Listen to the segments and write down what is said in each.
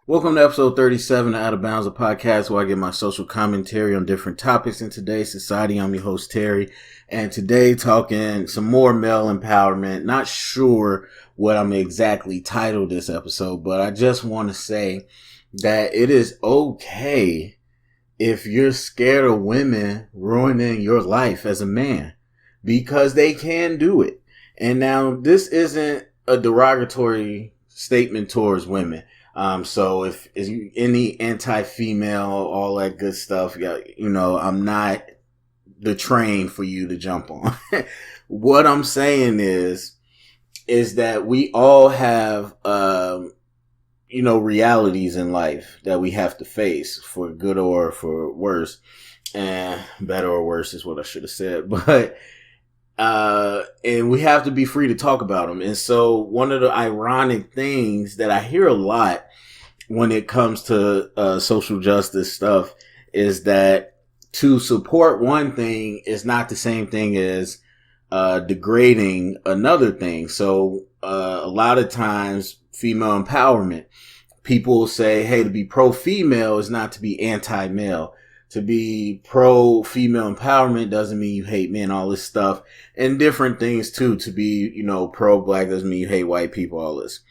Welcome to episode 37 of Out of Bounds, a podcast where I give my social commentary on different topics in today's society. I'm your host, Terry, and today talking some more male empowerment. Not sure what I'm exactly titled this episode, but I just want to say that it is okay if you're scared of women ruining your life as a man, because they can do it. And now this isn't a derogatory statement towards women. So if you any anti-female, all that good stuff, I'm not the train for you to jump on. What I'm saying is that we all have, realities in life that we have to face, for good or for worse. And better or worse is what I should have said. But and we have to be free to talk about them. And so one of the ironic things that I hear a lot when it comes to social justice stuff is that to support one thing is not the same thing as degrading another thing. So a lot of times female empowerment, people say, hey, to be pro-female is not to be anti-male. To be pro-female empowerment doesn't mean you hate men, all this stuff. And different things too. To be, pro-black doesn't mean you hate white people, all this.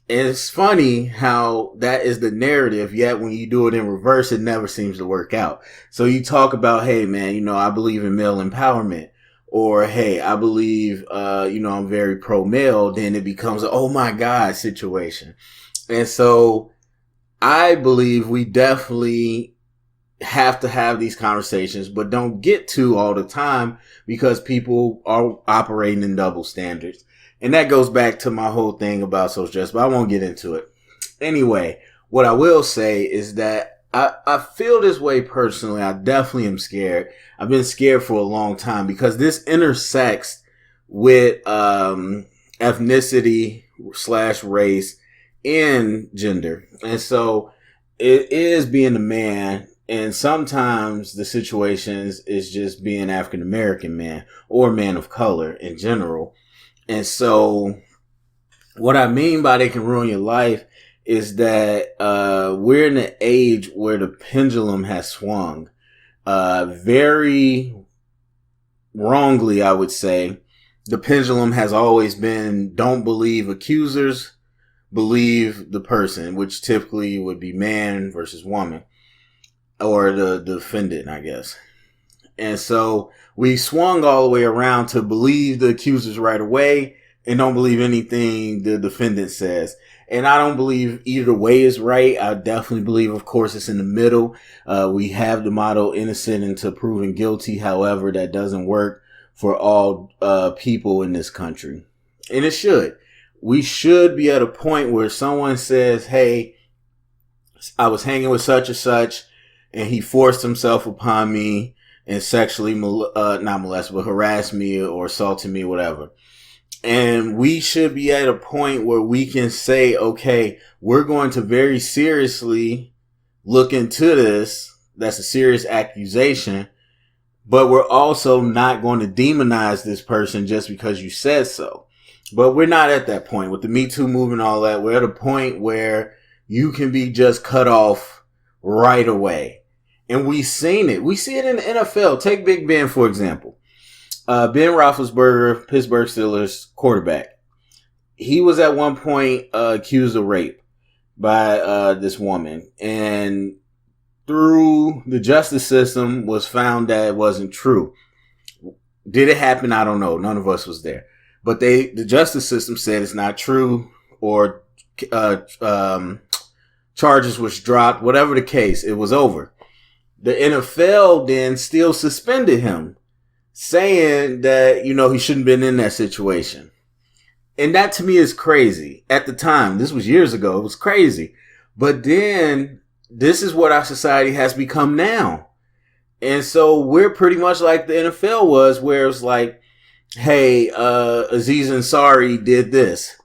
And it's funny how that is the narrative, yet when you do it in reverse, it never seems to work out. So you talk about, hey man, I believe in male empowerment. Or, hey, I believe, I'm very pro-male. Then it becomes a, oh my God situation. And so I believe we definitely have to have these conversations, but don't get to all the time because people are operating in double standards. And that goes back to my whole thing about social justice, but I won't get into it. Anyway, what I will say is that I feel this way personally. I definitely am scared. I've been scared for a long time because this intersects with ethnicity / race and gender. And so it is being a man. And sometimes the situations is just being African American man or man of color in general. And so what I mean by they can ruin your life is that we're in an age where the pendulum has swung very wrongly, I would say. The pendulum has always been don't believe accusers, believe the person, which typically would be man versus woman. Or the defendant, I guess. And so we swung all the way around to believe the accusers right away and don't believe anything the defendant says. And I don't believe either way is right. I definitely believe, of course, it's in the middle. We have the motto innocent until proven guilty. However, that doesn't work for all people in this country. And it should. We should be at a point where someone says, hey, I was hanging with such and such, and he forced himself upon me and sexually, not molested, but harassed me or assaulted me, whatever. And we should be at a point where we can say, okay, we're going to very seriously look into this. That's a serious accusation. But we're also not going to demonize this person just because you said so. But we're not at that point. With the Me Too movement and all that, we're at a point where you can be just cut off right away. And we've seen it. We see it in the NFL. Take Big Ben, for example. Ben Roethlisberger, Pittsburgh Steelers quarterback. He was at one point accused of rape by this woman. And through the justice system was found that it wasn't true. Did it happen? I don't know. None of us was there. But the justice system said it's not true, or charges was dropped. Whatever the case, it was over. The NFL then still suspended him, saying that, he shouldn't have been in that situation. And that to me is crazy. At the time, this was years ago, it was crazy. But then this is what our society has become now. And so we're pretty much like the NFL was, where it's like, hey, Aziz Ansari did this.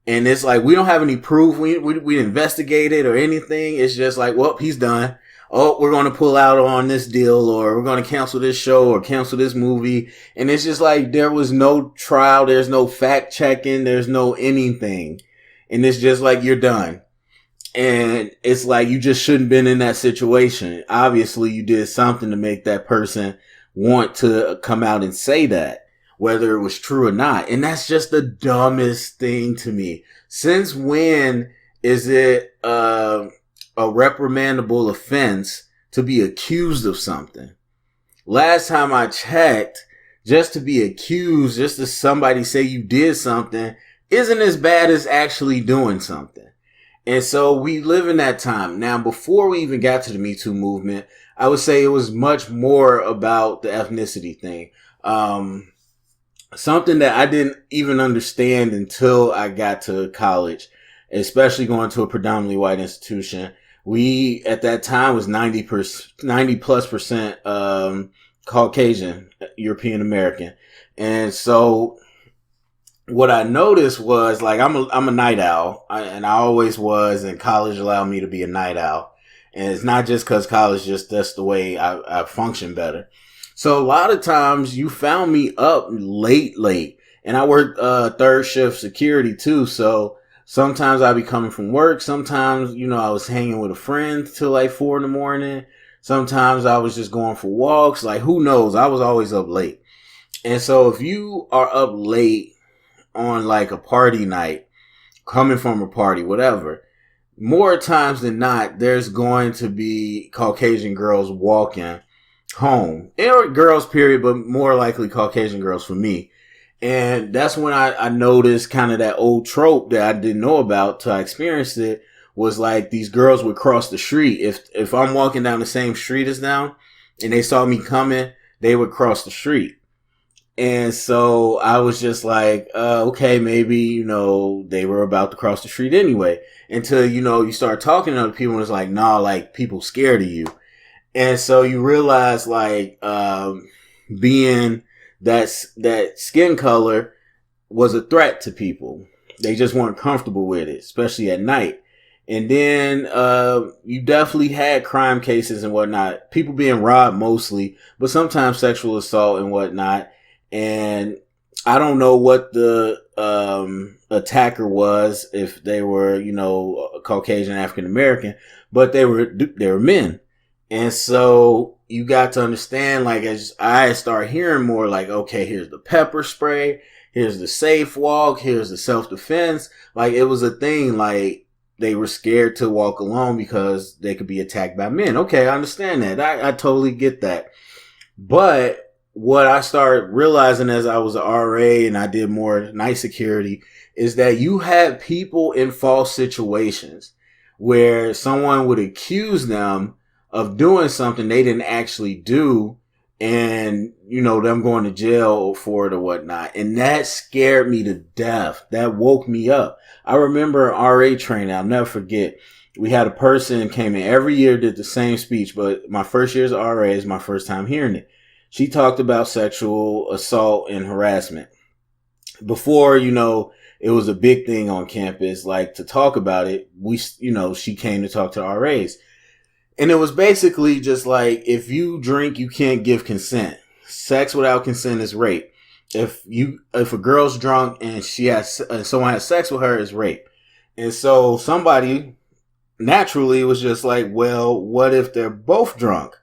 And it's like, we don't have any proof. We investigated or anything. It's just like, well, he's done. Oh, we're going to pull out on this deal, or we're going to cancel this show or cancel this movie. And it's just like, there was no trial. There's no fact checking. There's no anything. And it's just like, you're done. And it's like, you just shouldn't been in that situation. Obviously you did something to make that person want to come out and say that, whether it was true or not. And that's just the dumbest thing to me. Since when is it a reprimandable offense to be accused of something? Last time I checked, just to be accused, just to somebody say you did something, isn't as bad as actually doing something. And so we live in that time. Now, before we even got to the Me Too movement, I would say it was much more about the ethnicity thing. Something that I didn't even understand until I got to college, especially going to a predominantly white institution. We, at that time, was 90 plus percent, Caucasian, European American. And so what I noticed was, like, I'm a night owl, and I always was, and college allowed me to be a night owl. And it's not just because college, just that's the way I function better. So a lot of times you found me up late, and I worked third shift security too. So sometimes I'd be coming from work. Sometimes, I was hanging with a friend till like 4 a.m. Sometimes I was just going for walks. Like, who knows? I was always up late. And so if you are up late on like a party night, coming from a party, whatever, more times than not, there's going to be Caucasian girls walking home, or girls period, but more likely Caucasian girls for me. And that's when I noticed kind of that old trope that I didn't know about till I experienced it, was like these girls would cross the street. If I'm walking down the same street as them and they saw me coming, they would cross the street. And so I was just like, okay, maybe, they were about to cross the street anyway, until, you start talking to other people and it's like, nah, like, people scared of you. And so you realize, like, being that skin color was a threat to people. They just weren't comfortable with it, especially at night. And then, you definitely had crime cases and whatnot, people being robbed mostly, but sometimes sexual assault and whatnot. And I don't know what the, attacker was, if they were, Caucasian, African American, but they were men. And so you got to understand, like, as I start hearing more, like, okay, here's the pepper spray, here's the safe walk, here's the self-defense. Like, it was a thing, like, they were scared to walk alone because they could be attacked by men. Okay, I understand that. I totally get that. But what I started realizing as I was an RA and I did more night security is that you had people in false situations where someone would accuse them of doing something they didn't actually do, and, them going to jail for it or whatnot. And that scared me to death. That woke me up. I remember RA training. I'll never forget. We had a person came in every year, did the same speech, but my first year as RA is my first time hearing it. She talked about sexual assault and harassment. Before, it was a big thing on campus, like, to talk about it. She came to talk to RAs. And it was basically just like, if you drink, you can't give consent. Sex without consent is rape. If a girl's drunk and someone has sex with her, is rape. And so somebody naturally was just like, well, what if they're both drunk?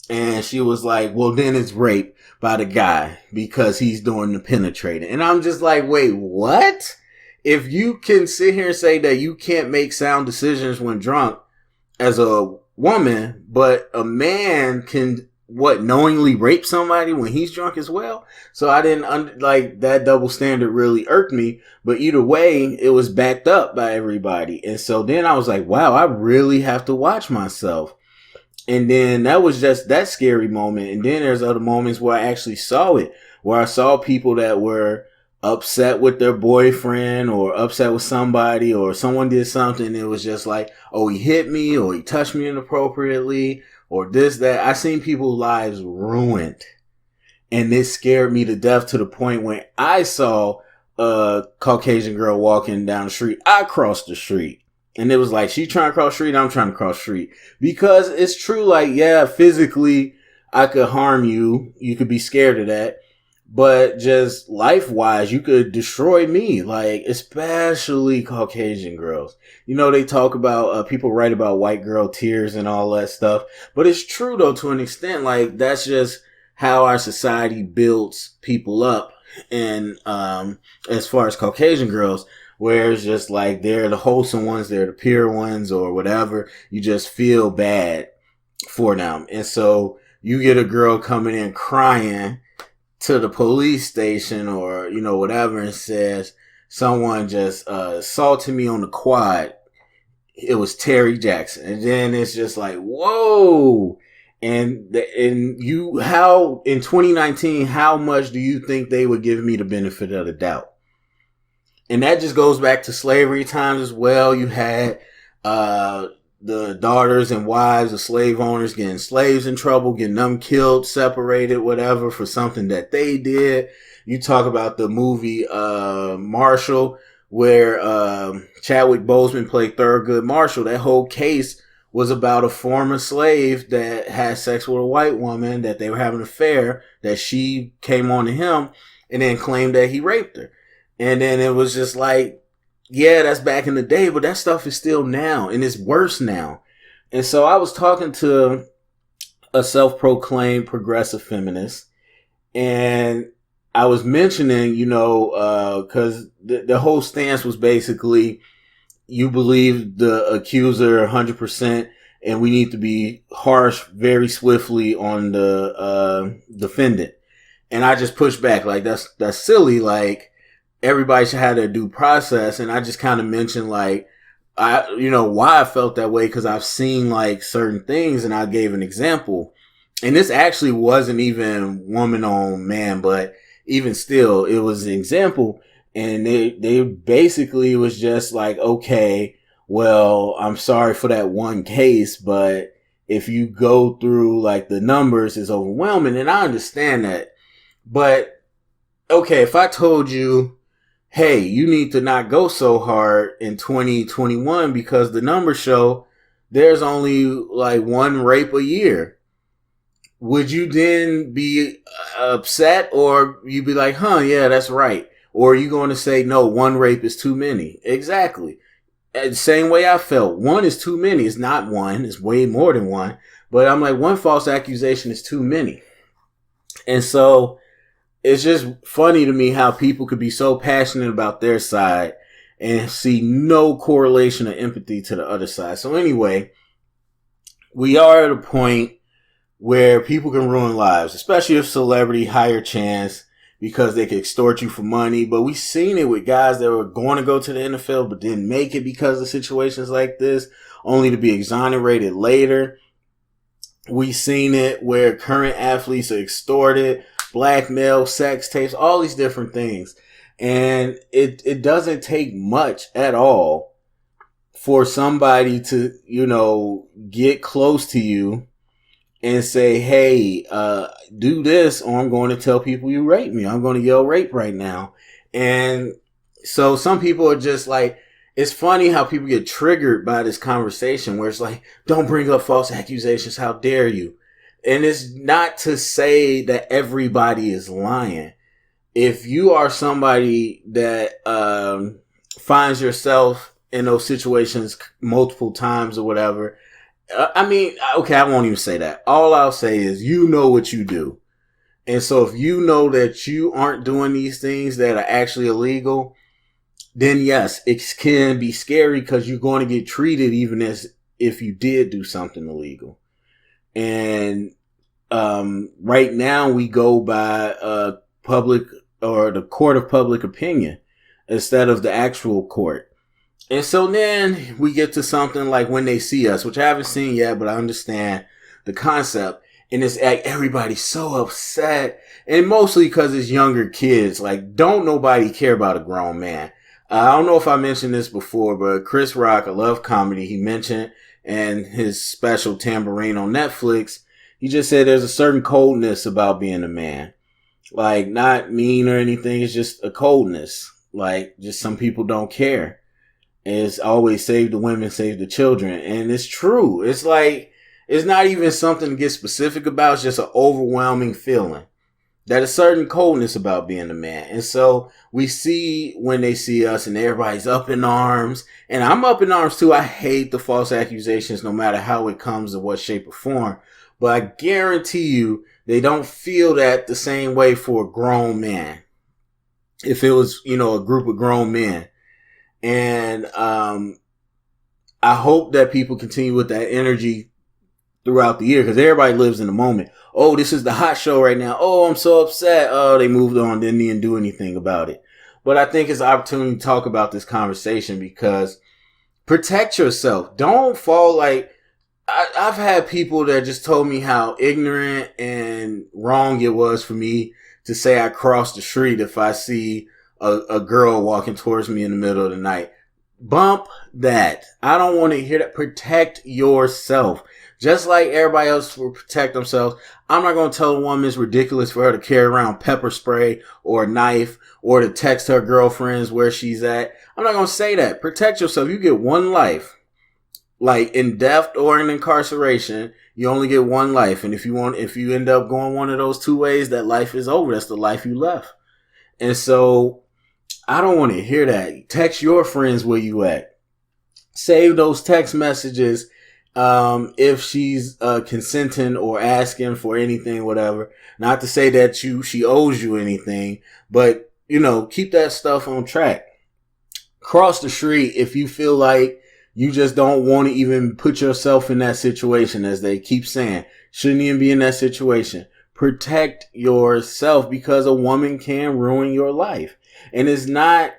And she was like, well, then it's rape by the guy because he's doing the penetrating. And I'm just like, wait, what? If you can sit here and say that you can't make sound decisions when drunk as a woman, but a man can knowingly rape somebody when he's drunk as well? So I didn't like that double standard really irked me, but either way, it was backed up by everybody. And so then I was like, wow, I really have to watch myself. And then that was just that scary moment. And then there's other moments where I actually saw it, where I saw people that were upset with their boyfriend or upset with somebody, or someone did something. It was just like, oh, he hit me, or he touched me inappropriately, or this, that. I seen people's lives ruined. And this scared me to death, to the point when I saw a Caucasian girl walking down the street, I crossed the street. And it was like, she trying to cross the street, I'm trying to cross the street. Because it's true, like, yeah, physically, I could harm you. You could be scared of that. but just life wise, you could destroy me, like, especially Caucasian girls. You know, they talk about, people write about white girl tears and all that stuff, but it's true though, to an extent. Like, that's just how our society builds people up. And, as far as Caucasian girls, where it's just like, they're the wholesome ones, they're the pure ones or whatever. You just feel bad for them. And so you get a girl coming in crying to the police station or, you know, whatever, and says someone just assaulted me on the quad. It was Terry Jackson. And then it's just like, whoa. And you, how in 2019, how much do you think they would give me the benefit of the doubt? And that just goes back to slavery times as well. You had the daughters and wives of slave owners getting slaves in trouble, getting them killed, separated, whatever, for something that they did. You talk about the movie Marshall, where Chadwick Boseman played Thurgood Marshall. That whole case was about a former slave that had sex with a white woman, that they were having an affair, that she came on to him and then claimed that he raped her. And then it was just like, yeah, that's back in the day, but that stuff is still now, and it's worse now. And so I was talking to a self-proclaimed progressive feminist, and I was mentioning, you know, because the whole stance was basically, you believe the accuser 100%, and we need to be harsh very swiftly on the defendant. And I just pushed back, like, that's silly, like, everybody should have their due process. And I just kind of mentioned, like, you know, why I felt that way, because I've seen like certain things, and I gave an example. And this actually wasn't even woman on man, but even still, it was an example. And they basically was just like, okay, well, I'm sorry for that one case, but if you go through like the numbers, it's overwhelming. And I understand that. But okay, if I told you, hey, you need to not go so hard in 2021 because the numbers show there's only like one rape a year, would you then be upset, or you be like, huh, yeah, that's right? Or are you going to say, no, one rape is too many? Exactly. The same way I felt. One is too many. It's not one. It's way more than one. But I'm like, one false accusation is too many. And so it's just funny to me how people could be so passionate about their side and see no correlation or empathy to the other side. So anyway, we are at a point where people can ruin lives, especially if celebrity higher chance, because they can extort you for money. But we've seen it with guys that were going to go to the NFL but didn't make it because of situations like this, only to be exonerated later. We've seen it where current athletes are extorted, blackmail, sex tapes, all these different things. And it doesn't take much at all for somebody to, you know, get close to you and say, hey, do this, or I'm going to tell people you raped me. I'm going to yell rape right now. And so some people are just like, it's funny how people get triggered by this conversation where it's like, don't bring up false accusations. How dare you? And it's not to say that everybody is lying. If you are somebody that finds yourself in those situations multiple times or whatever, I mean, okay, I won't even say that. All I'll say is, you know what you do. And so if you know that you aren't doing these things that are actually illegal, then yes, it can be scary because you're going to get treated even as if you did do something illegal. And right now we go by public, or the court of public opinion, instead of the actual court. And so then we get to something like When They See Us, which I haven't seen yet, but I understand the concept. And it's like everybody's so upset, and mostly because it's younger kids. Like, don't nobody care about a grown man. I don't know if I mentioned this before, but Chris Rock, I love comedy, he mentioned in his special Tambourine on Netflix, he just said there's a certain coldness about being a man. Like, not mean or anything, it's just a coldness. Like, just some people don't care. It's always save the women, save the children. And it's true. It's like, it's not even something to get specific about. It's just an overwhelming feeling. That a certain coldness about being a man. And so we see when they see us and everybody's up in arms, and I'm up in arms too. I hate the false accusations no matter how it comes in what shape or form. But I guarantee you they don't feel that the same way for a grown man. If it was, a group of grown men. And I hope that people continue with that energy throughout the year, because everybody lives in the moment. Oh, this is the hot show right now. Oh, I'm so upset. Oh, they moved on, didn't even do anything about it. But I think it's an opportunity to talk about this conversation, because protect yourself. Don't fall like, I've had people that just told me how ignorant and wrong it was for me to say I cross the street if I see a girl walking towards me in the middle of the night. Bump that. I don't want to hear that. Protect yourself. Just like everybody else will protect themselves. I'm not going to tell a woman it's ridiculous for her to carry around pepper spray or a knife or to text her girlfriends where she's at. I'm not going to say that. Protect yourself. You get one life. Like in death or in incarceration, you only get one life. And if you end up going one of those two ways, that life is over. That's the life you left. And so I don't want to hear that. Text your friends where you at. Save those text messages. If she's consenting or asking for anything, whatever. Not to say that she owes you anything, but keep that stuff on track. Cross the street if you feel like you just don't want to even put yourself in that situation, as they keep saying. Shouldn't even be in that situation. Protect yourself, because a woman can ruin your life. And it's not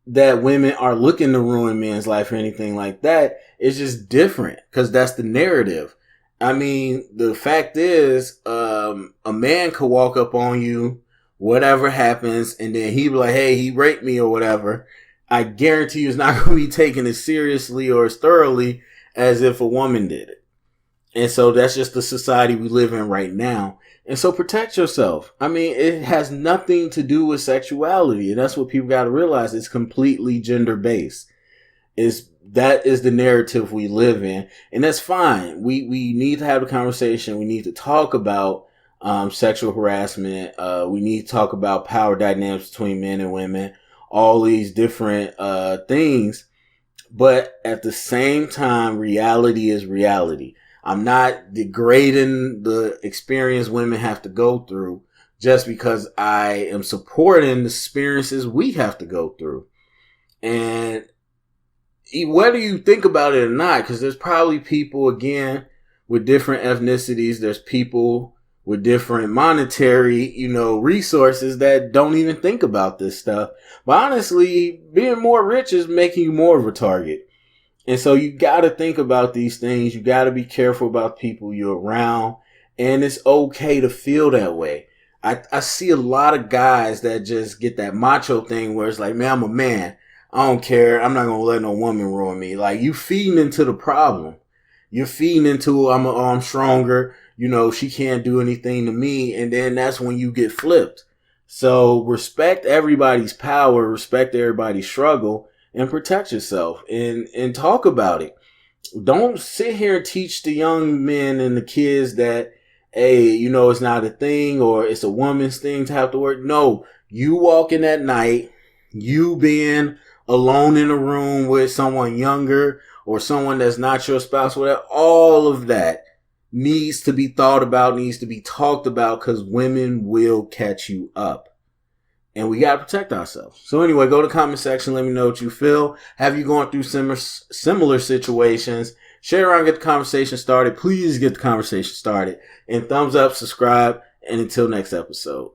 that women are looking to ruin men's life or anything like that. It's just different, because that's the narrative. I mean, the fact is, a man could walk up on you, whatever happens, and then he be like, hey, he raped me or whatever. I guarantee you it's not going to be taken as seriously or as thoroughly as if a woman did it. And so that's just the society we live in right now. And so protect yourself. I mean, it has nothing to do with sexuality. And that's what people got to realize. It's completely gender based. That is the narrative we live in. And that's fine. We need to have a conversation. We need to talk about sexual harassment. We need to talk about power dynamics between men and women. All these different things. But at the same time, reality is reality. I'm not degrading the experience women have to go through just because I am supporting the experiences we have to go through. And whether you think about it or not, because there's probably people, again, with different ethnicities. There's people with different monetary, resources that don't even think about this stuff. But honestly, being more rich is making you more of a target. And so you got to think about these things. You got to be careful about people you're around. And it's okay to feel that way. I see a lot of guys that just get that macho thing where it's like, man, I'm a man. I don't care. I'm not going to let no woman ruin me. Like, you feeding into the problem. You're feeding into, I'm stronger. She can't do anything to me. And then that's when you get flipped. So respect everybody's power, respect everybody's struggle, and protect yourself and talk about it. Don't sit here and teach the young men and the kids that, hey, it's not a thing or it's a woman's thing to have to work. No, you walking at night, you being alone in a room with someone younger or someone that's not your spouse, whatever, all of that needs to be thought about, needs to be talked about, because women will catch you up. And we got to protect ourselves. So anyway, go to the comment section. Let me know what you feel. Have you gone through similar situations? Share around, get the conversation started. Please get the conversation started. And thumbs up, subscribe, and until next episode.